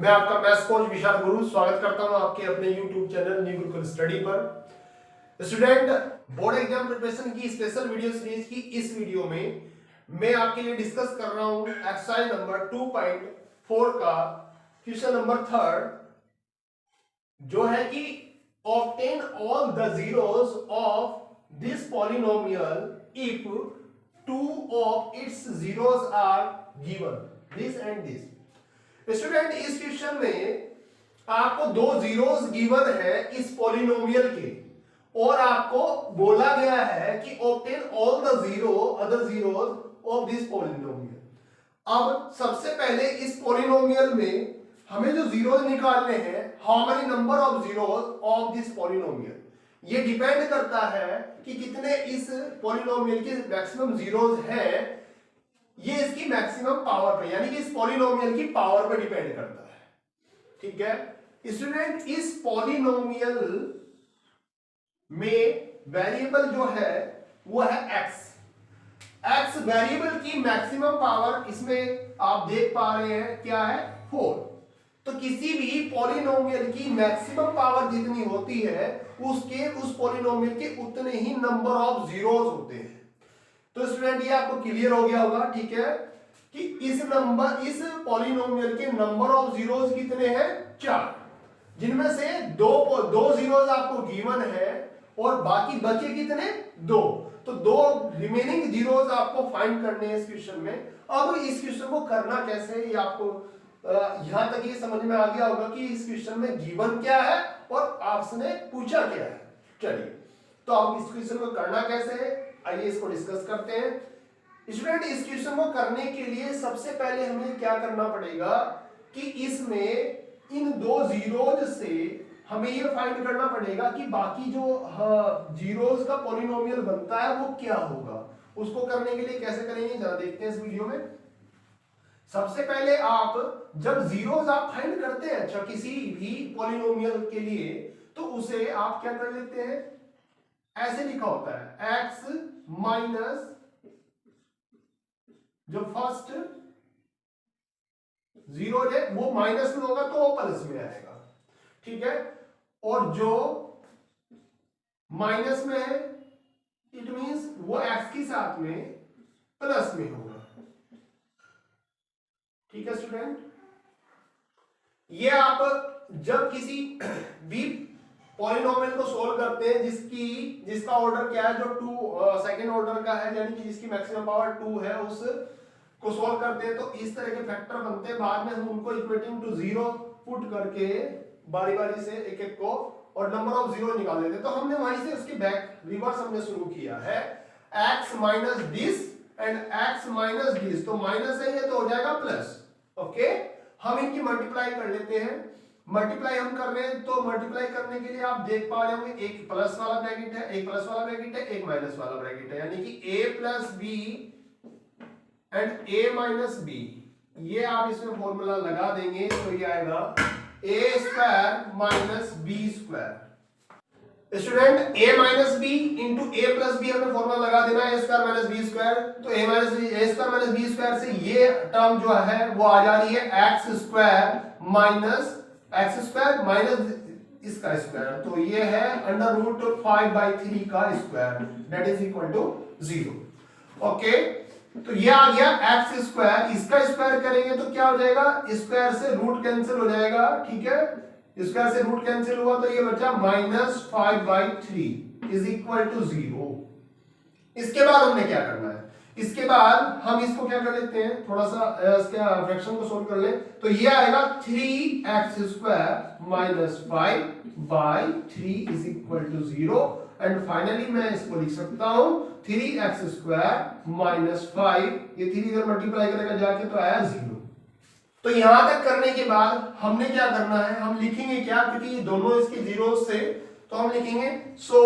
मैं आपका maths coach विशाल गुरु स्वागत करता हूं आपके अपने YouTube channel new Gurukul study पर। स्टूडेंट, बोर्ड एग्जाम प्रिपरेशन की स्पेशल वीडियो सीरीज की इस वीडियो में मैं आपके लिए डिस्कस कर रहा हूं एक्सरसाइज नंबर 2.4 का क्वेश्चन नंबर 3 जो है कि obtain all the zeros of this polynomial if two of its zeros are given this and this. Student, इस क्वेश्चन में आपको दो जीरोस गिवन है इस पॉलिनोमियल के और आपको बोला गया है कि obtain all the other zeros of this polynomial. अब सबसे पहले इस पॉलिनोमियल में हमें जो जीरोस निकालने हैं, how many number of zeros of this polynomial, ये डिपेंड करता है कि कितने इस पॉलिनोमियल के मैक्सिमम जीरोस हैं। ये इसकी मैक्सिमम पावर पे यानी कि इस पॉलिनोमियल की पावर पे डिपेंड करता है। ठीक है स्टूडेंट, इस पॉलिनोमियल में वेरिएबल जो है वो है x वेरिएबल की मैक्सिमम पावर इसमें आप देख पा रहे हैं क्या है 4। तो किसी भी पॉलिनोमियल की मैक्सिमम पावर जितनी होती है उस पॉलिनोमियल के उतने ही नंबर ऑफ जीरोस होते हैं। तो स्टूडेंट, ये आपको क्लियर हो गया होगा, ठीक है, कि इस पॉलिनोमियल के नंबर ऑफ जीरोस कितने हैं 4, जिनमें से दो जीरोस आपको गिवन है और बाकी बचे कितने 2। तो 2 रिमेनिंग जीरोस आपको फाइंड करने हैं इस क्वेश्चन में। अब इस क्वेश्चन को करना कैसे है ये आपको यहां तक ये समझ में आ गया होगा कि इस क्वेश्चन में गिवन क्या है और आपसे ने पूछा क्या है। चलिए, तो अब इस क्वेश्चन को करना कैसे है आइए इसको डिस्कस करते हैं। स्टूडेंट, इस क्वेश्चन को करने के लिए सबसे पहले हमें क्या करना पड़ेगा कि इसमें इन दो जीरोज से हमें ये फाइंड करना पड़ेगा कि बाकी जो जीरोज का पॉलिनोमियल बनता है वो क्या होगा। उसको करने के लिए कैसे करेंगे जरा देखते हैं इस वीडियो में। सबसे पहले आप जब जीरोज आप फाइंड करते हैं अच्छा किसी भी पॉलिनोमियल के लिए, तो उसे आप क्या कर लेते हैं, ऐसे लिखा होता है x माइनस जो फर्स्ट जीरो है वो माइनस में होगा तो वो प्लस में आएगा, ठीक है, और जो माइनस में है इट मींस वो x के साथ में प्लस में होगा। ठीक है स्टूडेंट, ये आप जब किसी भी पॉलिनोमियल को सोल्व करते हैं जिसका ऑर्डर क्या है, जो सेकंड ऑर्डर का है यानी कि जिसकी मैक्सिमम पावर 2 है, उस को सोल्व करते हैं तो इस तरह के फैक्टर बनते हैं। बाद में हम उनको इक्वेटिंग टू 0 पुट करके बारी बारी से एक एक को और नंबर ऑफ 0 निकाल देते हैं। तो हमने वहीं से उसकी बैक रिवर्स हमने शुरू किया है x minus this and x minus this, तो माइनस है ये तो हो जाएगा प्लस। ओके, हम इनकी मल्टीप्लाई कर लेते हैं। मल्टीप्लाई हम कर रहे हैं तो मल्टीप्लाई करने के लिए आप देख पा रहे होंगे एक प्लस वाला ब्रैकेट है, एक प्लस वाला ब्रैकेट है, एक माइनस वाला ब्रैकेट है, यानी कि a plus b and a minus b. ये आप इसमें फॉर्मूला लगा देंगे तो ये आएगा a square minus b square. Student, a minus b into a plus b हमें फॉर्मूला लगा देना है a square minus b square. तो a square minus b square से ये टर्म जो है वो आ जा रही है x स्क्वायर माइनस इसका स्क्वायर, तो ये है अंडर रूट 5/3 का square that is equal to 0। Okay, तो ये आ गया x स्क्वायर, इसका स्क्वायर करेंगे तो क्या हो जाएगा, स्क्वायर से रूट कैंसिल हो जाएगा, ठीक है, स्क्वायर से रूट कैंसिल हुआ तो ये बचा -5/3 इज इक्वल टू 0। इसके बाद हमने क्या करना है, इसके बाद हम इसको क्या कर लेते हैं, थोड़ा सा इसका फ्रैक्शन को सोल्व कर ले, तो ये आएगा 3x square minus 5/3 is equal to 0 and finally मैं इसको लिख सकता हूं 3x स्क्वायर माइनस 5, ये 3 इधर मल्टीप्लाई करेगा जाके तो आया 0। तो यहां तक करने के बाद हमने क्या करना है, हम लिखेंगे क्या, क्योंकये दोनों इसके जीरो से, तो हम लिखेंगे सो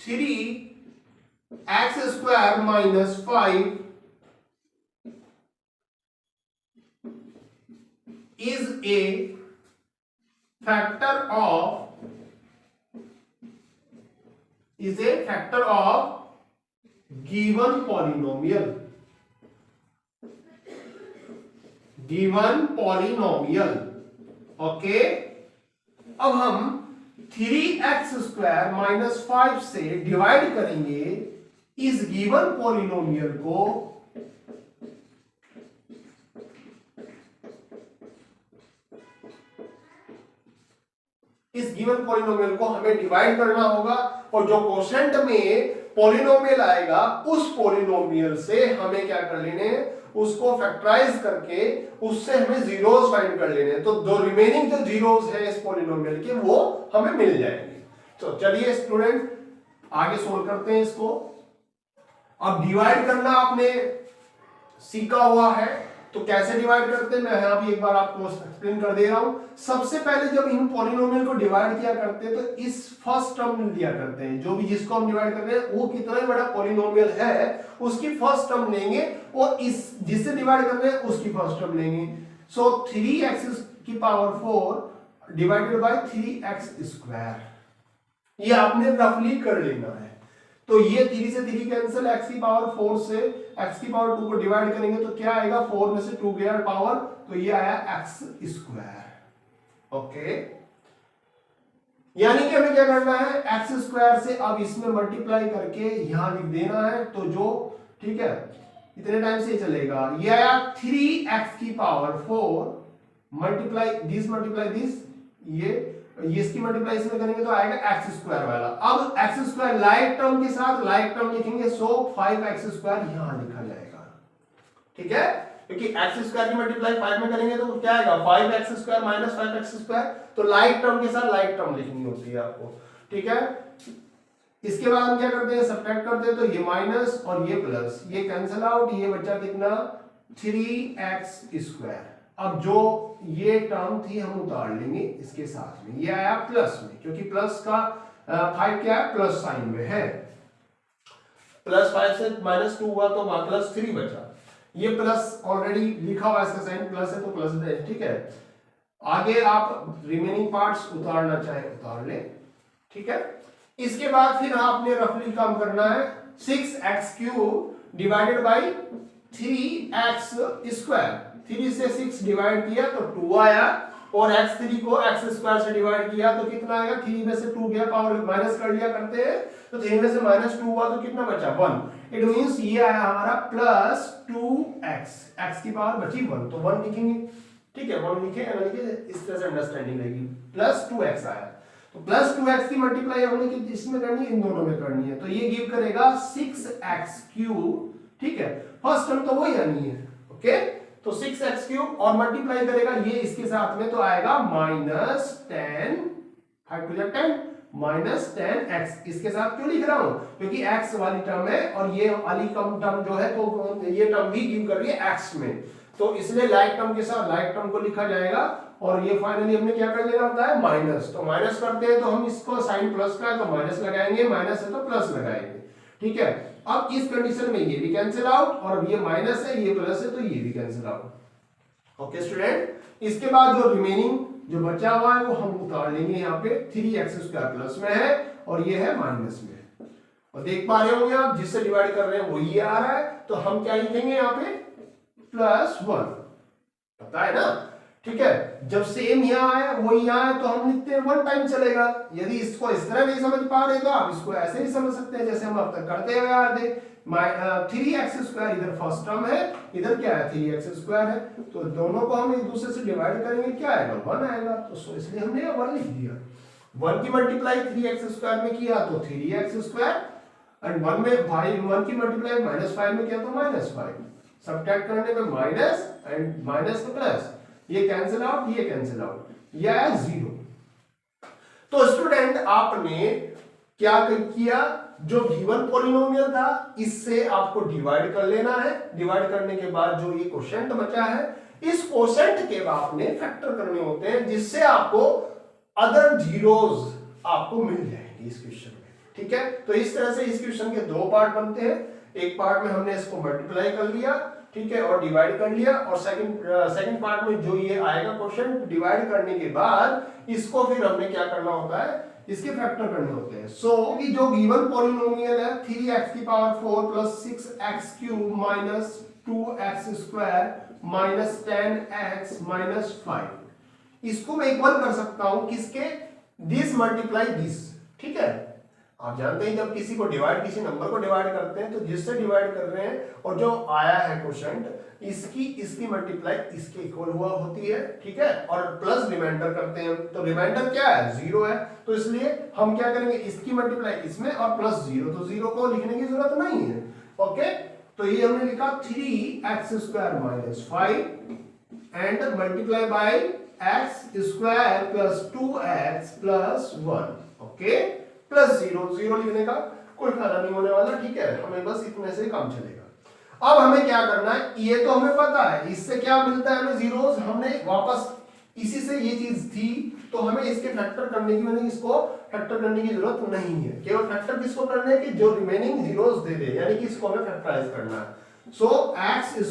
3x square minus 5 is a factor of given polynomial. Okay, अब हम 3x² माइनस 5 से डिवाइड करेंगे इस गिवन पॉलिनोमियल को हमें डिवाइड करना होगा, और जो क्वोशेंट में पॉलिनोमियल आएगा उस पॉलिनोमियल से हमें क्या कर लेने हैं, उसको फैक्टराइज करके उससे हमें जीरोस फाइंड कर लेने हैं। तो दो रिमेनिंग जो जीरोस है इस पॉलिनोमियल के वो हमें मिल जाएंगे। तो चलिए स्टूडेंट आगे सोल्व करते हैं इसको। अब डिवाइड करना आपने सीखा हुआ है, तो कैसे डिवाइड करते हैं मैं यहां भी एक बार आपको एक्सप्लेन कर दे रहा हूं। सबसे पहले जब इन पॉलिनोमियल को डिवाइड किया करते हैं तो इस फर्स्ट टर्म लिया करते हैं, जो भी जिसको हम डिवाइड कर रहे हैं वो कितना बड़ा पॉलिनोमियल है उसकी फर्स्ट टर्म लेंगे, और इस जिससे डिवाइड कर रहे हैं उसकी फर्स्ट टर्म लेंगे। सो 3x⁴ डिवाइडेड बाय 3x², ये आपने रफली कर लेना है। तो ये 3 से 3 कैंसिल, x⁴ से x⁴ को डिवाइड करेंगे तो क्या आएगा, 4 में से 2 गया पावर, तो ये आया x²। ओके, यानी कि हमें क्या करना है, x² से अब इसमें मल्टीप्लाई करके यहां लिख देना है। तो जो ठीक है इतने टाइम से चलेगा, ये आया 3x⁴ मल्टीप्लाई दिस, ये इसकी मल्टीप्लाई इसमें करेंगे तो आएगा x² वाला। अब x² लाइक टर्म के साथ लाइक टर्म लिखेंगे, सो 5x² यहां लिखा जाएगा। ठीक है, क्योंकि x² की मल्टीप्लाई 5 में करेंगे तो क्या आएगा, 5x² माइनस 5x², तो लाइक टर्म के साथ लाइक टर्म लिखनी होती है आपको। ठीक है, इसके बाद हम क्या करते हैं, सब्ट्रैक्ट करते हैं, तो ये माइनस और ये प्लस, ये कैंसिल आउट, ये बचा कितना 3x²। अब जो ये टर्म थी हम उतार लेंगे इसके साथ में, ये आया प्लस में, क्योंकि प्लस का 5 क्या है, प्लस साइन में है, +5 से -2 हुआ तो वहां +3 बचा, ये प्लस ऑलरेडी लिखा हुआ इसका साइन प्लस है तो प्लस है। ठीक है, आगे आप रिमेनिंग पार्ट्स उतारना चाहे उतार ले। ठीक है, इसके बाद फिर आपने रफली काम करना है, 6x³ डिवाइडेड बाई 3x², 3 से 6 डिवाइड किया तो 2 आया, और x3 को x² से डिवाइड किया तो कितना आएगा, 3 में से 2 गया, पावर माइनस कर लिया करते हैं, तो 3 में से -2 हुआ तो कितना बचा 1। इट मींस ये आया हमारा +2x, x की पावर बची 1, तो 1 लिखेंगे। ठीक है, 1 लिखे, इस तरह से अंडरस्टैंडिंग रहेगी। +2x आया, तो +2x की मल्टीप्लाई हमने इसमें करनी है, इन दोनों में करनी है, तो ये गिव करेगा 6x³। ठीक है, फर्स्ट टर्म तो वही आनी है। ओके, तो 6x³ और मल्टीप्लाई करेगा ये इसके साथ में, तो आएगा -10, 5 × 10 -10x। इसके साथ क्यों लिख रहा हूं, क्योंकि x वाली टर्म है और ये वाली कम टर्म जो है तो ये टर्म भी गिव कर रही है x में, तो इसलिए लाइक टर्म के साथ लाइक टर्म को लिखा जाएगा। और ये फाइनली हमने क्या कर लेना होता है, माइनस, तो माइनस करते हैं तो हम इसको साइन प्लस का है तो माइनस लगाएंगे, माइनस है तो प्लस लगाएंगे। ठीक है, अब इस कंडीशन में ये भी कैंसिल आउट, और ये माइनस है ये प्लस है तो ये भी कैंसिल आउट। ओके स्टूडेंट, इसके बाद जो रिमेनिंग जो बचा हुआ है वो हम उतार लेंगे, यहाँ पे 3x² प्लस में है और ये है माइनस में, और देख पा रहे होंगे आप जिससे डिवाइड कर रहे हैं वो ये आ रहा है, तो हम क्या लिखेंगे यहाँ पे +1, पता है ना। ठीक है, जब सेम यहाँ है वो यहाँ है तो हम लिखते हैं 1 टाइम चलेगा। यदि इसको इस तरह नहीं समझ पा रहे तो आप इसको ऐसे ही समझ सकते हैं जैसे हम अब तक करते हुए आ रहे थे। 3x² इधर फर्स्ट टर्म है, इधर क्या है 3x² है, तो दोनों को हम एक दूसरे से डिवाइड करेंगे, क्या आएगा 1 आएगा, तो इसलिए हमने 1 लिख दिया। 1 की मल्टीप्लाई 3x² में किया तो 3x², एंड 1 में भाई 1 की मल्टीप्लाई -5 में किया तो -5, सब्ट्रैक्ट करने पे माइनस एंड माइनस तो प्लस, ये कैंसिल आउट ये कैंसिल आउट, ये आया 0। तो स्टूडेंट आपने क्या किया, जो गिवन पॉलिनोमियल था इससे आपको डिवाइड कर लेना है, डिवाइड करने के बाद जो ये क्वोशेंट बचा है इस क्वोशेंट के आपने फैक्टर करने होते हैं, जिससे आपको अदर जीरोस आपको मिल जाएंगे इस क्वेश्चन में। ठीक है, तो इस तरह से इस क्वेश्चन के 2 पार्ट बनते हैं, एक पार्ट में हमने इसको मल्टीप्लाई कर लिया, ठीक है, और डिवाइड कर लिया, और सेकंड पार्ट में जो ये आएगा क्वेश्चन डिवाइड करने के बाद इसको फिर हमने क्या करना होता है, इसके फैक्टर करने होते हैं। सो जो गिवन पॉलिनोमियल है 3x⁴ + 6x³ - 2x² - 10x - 5, इसको मैं इक्वल कर सकता हूं किसके, दिस मल्टीप्लाई दिस, ठीक है। आप जानते हैं जब किसी को डिवाइड, किसी नंबर को डिवाइड करते हैं तो जिससे डिवाइड कर रहे हैं और जो आया है क्वोशंट, इसकी मल्टीप्लाई इसके इक्वल हुआ होती है, ठीक है। और प्लस रिमाइंडर करते हैं, तो रिमाइंडर क्या है, 0 है, तो इसलिए हम क्या करेंगे, इसकी मल्टीप्लाई इसमें और प्लस 0, तो 0 को लिखने की जरूरत नहीं है, ओके। तो ये हमने लिखा 3x² - 5 and multiply by x² + 2x + 1, okay, plus 0 लिखने का कोई फायदा नहीं होने वाला, ठीक है। हमें बस इतने से काम चलेगा। अब हमें क्या करना है, ये तो हमें पता है, इससे क्या मिलता है हमें, जीरोस। हमने वापस इसी से ये चीज थी, तो हमें इसके फैक्टर करने की, मैंने इसको फैक्टर करने की जरूरत नहीं है। केवल फैक्टर किसको करना है कि जो रिमेनिंग जीरोस दे दे, यानी कि इसको हमें फैक्टराइज करना है। सो x² +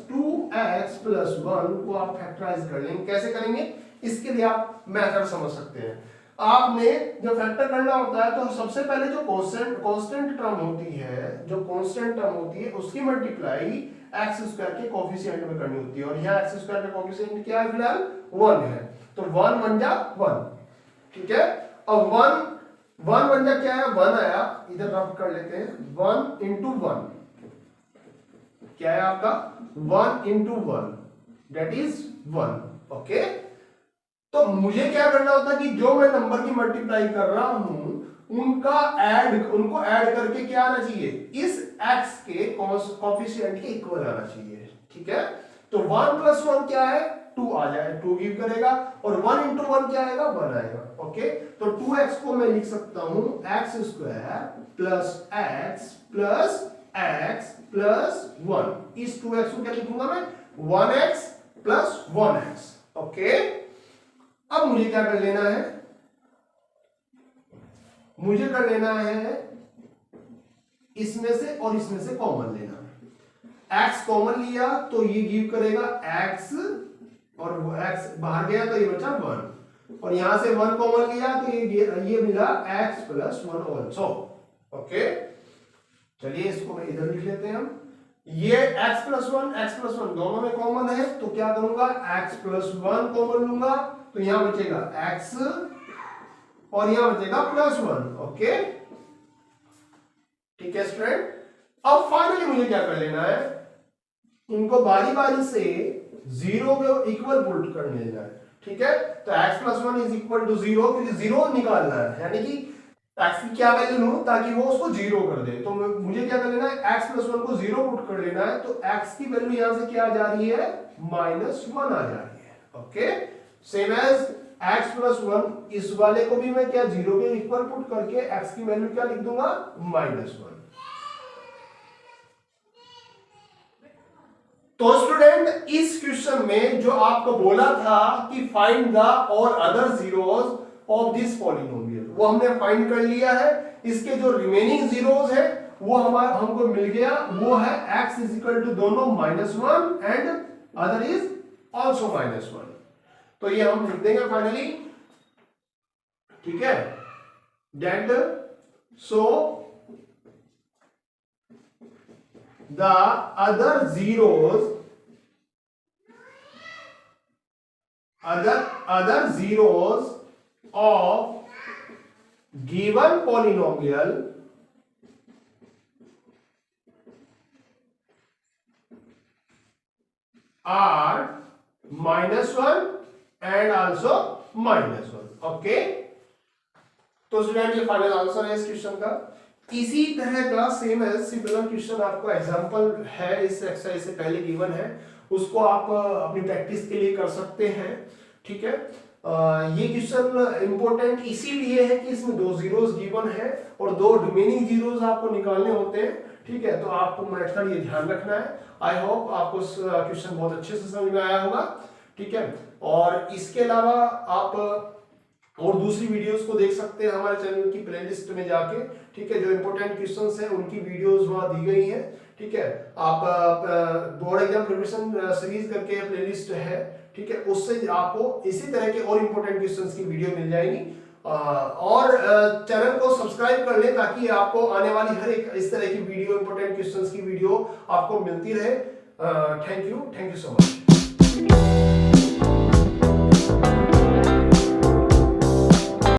2x + 1 को आप फैक्टराइज कर लेंगे। कैसे करेंगे, इसके लिए आप मेथड समझ सकते हैं। आपने जब फैक्टर करना होता है तो सबसे पहले जो कांस्टेंट टर्म होती है, उसकी मल्टीप्लाई x² के कोफिशिएंट में करनी होती है, और यहाँ x² का कोफिशिएंट क्या है, फिलहाल 1 है, तो 1 बन जा 1, ठीक है। अब 1 बन जा क्या है, 1 आया, इधर रफ कर लेते हैं, 1 × 1 क्या है आपका, 1 × 1 दैट इज 1, ओके। तो मुझे क्या करना होता है कि जो मैं नंबर की मल्टीप्लाई कर रहा हूं उनको ऐड करके क्या आना चाहिए, इस x के कोफिशिएंट के इक्वल आना चाहिए, ठीक है। तो 1 + 1 क्या है, 2 आ जाए, 2 गिव करेगा, और 1 × 1 क्या आएगा, 1 आएगा, ओके। तो 2x को मैं लिख सकता हूं x² + x + x + 1। इस 2x को क्या लिखूंगा मैं, 1x + 1x, ओके। अब मुझे क्या कर लेना है, मुझे कर लेना है इसमें से और इसमें से कॉमन लेना। x कॉमन लिया तो ये गिव करेगा x, और x बाहर गया तो ये बचा 1, और यहां से 1 कॉमन लिया तो ये मिला x + 1 ऑल्सो, ओके। चलिए इसको मैं इधर लिख लेते हैं हम। ये x + 1 दोनों में कॉमन है, तो क्या करूंगा, x + 1 कॉमन लूंगा, तो यहां बचेगा x और यहां बचेगा +1, ओके, ठीक है स्टूडेंट। अब फाइनली मुझे क्या कर लेना है, इनको बारी बारी से 0 के इक्वल पुट कर लेना है, ठीक है। तो x + 1 = 0, क्योंकि 0 निकालना है, यानी कि x की क्या वैल्यू लूं ताकि वो उसको 0 कर दे। तो मुझे क्या कर लेना है, x + 1 को 0 पुट कर लेना है, तो x की वैल्यू यहां से क्या आ जा रही है, -1 आ जा रही है, ओके। सेम एज x + 1, इस वाले को भी मैं क्या 0 के इक्वल पुट करके x की वैल्यू क्या लिख दूंगा, -1। तो स्टूडेंट इस क्वेश्चन में जो आपको बोला था कि फाइंड द और other zeros of this polynomial, वो हमने फाइंड कर लिया है। इसके जो रिमेनिंग जीरोस है वो हमको मिल गया, वो है x = दोनों -1 एंड अदर इज आल्सो -1। तो ये हम लिख देंगे फाइनली, ठीक है। That so the other zeros of given polynomial are -1 and also -1, okay. तो स्टूडेंट ये फाइनल आंसर है इस क्वेश्चन का। इसी तरह का सेम है सिमिलर क्वेश्चन आपको एग्जांपल है इस एक्सरसाइज से पहले गिवन है, उसको आप अपनी प्रैक्टिस के लिए कर सकते हैं, ठीक है। ये क्वेश्चन इंपॉर्टेंट इसीलिए है कि इसमें 2 जीरोस गिवन है और 2 रिमेनिंग जीरोस आपको निकालने होते हैं, ठीक है। तो आपको मेथड ये ध्यान रखना है। आई होप आपको क्वेश्चन बहुत अच्छे से समझ में आया होगा, ठीक है। और इसके अलावा आप और दूसरी वीडियोस को देख सकते हैं हमारे चैनल की प्लेलिस्ट में जाके, ठीक है। जो इंपॉर्टेंट क्वेश्चंस हैं उनकी वीडियोस वहां दी गई हैं, ठीक है। आप बोर्ड एग्जाम प्रिपरेशन सीरीज करके प्लेलिस्ट है, ठीक है, उससे आपको इसी तरह के और इंपॉर्टेंट क्वेश्चंस की वीडियो मिल जाएगी। और चैनल को सब्सक्राइब कर लें ताकि आपको आने वाली हर एक इस तरह की वीडियो, इंपॉर्टेंट क्वेश्चंस की वीडियो आपको मिलती रहे। Thank you so much.